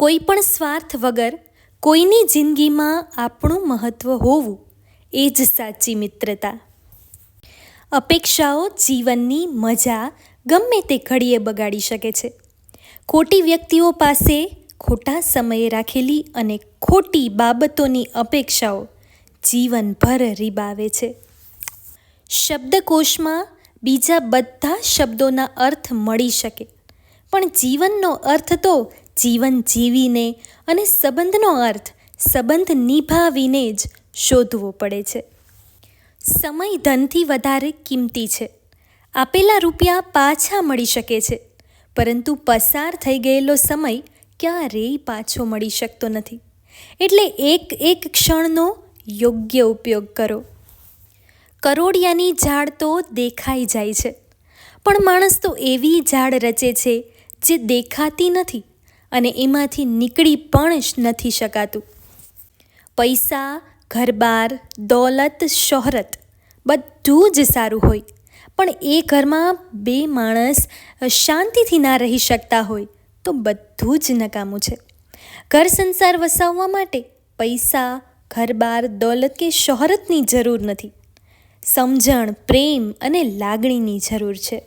કોઈ પણ સ્વાર્થ વગર કોઈની જિંદગીમાં આપણું મહત્ત્વ હોવું એ જ સાચી મિત્રતા. અપેક્ષાઓ જીવનની મજા ગમે તે ઘડીએ બગાડી શકે છે. ખોટી વ્યક્તિઓ પાસે ખોટા સમયે રાખેલી અને ખોટી બાબતોની અપેક્ષાઓ જીવનભર રીબાવે છે. શબ્દકોશમાં બીજા બધા શબ્દોના અર્થ મળી શકે, પણ જીવનનો અર્થ તો જીવન જીવીને અને સંબંધનો અર્થ સંબંધ નિભાવીને જ શોધવો પડે છે. સમય ધનથી વધારે કિંમતી છે. આપેલા રૂપિયા પાછા મળી શકે છે, પરંતુ પસાર થઈ ગયેલો સમય ક્યારેય પાછો મળી શકતો નથી. એટલે એક એક ક્ષણનો યોગ્ય ઉપયોગ કરો. કરોડિયાની ઝાડ તો દેખાઈ જાય છે, પણ માણસ તો એવી ઝાડ રચે છે જે દેખાતી નથી અને એમાંથી નીકળી પણ નથી શકાતું. પૈસા, ઘરબાર, દોલત, શોહરત બધું જ સારું હોય, પણ એ ઘરમાં બે માણસ શાંતિથી ના રહી શકતા હોય તો બધું જ નકામું છે. ઘર સંસાર વસાવવા માટે પૈસા, ઘરબાર, દોલત કે શોહરતની જરૂર નથી. સમજણ, પ્રેમ અને લાગણીની જરૂર છે.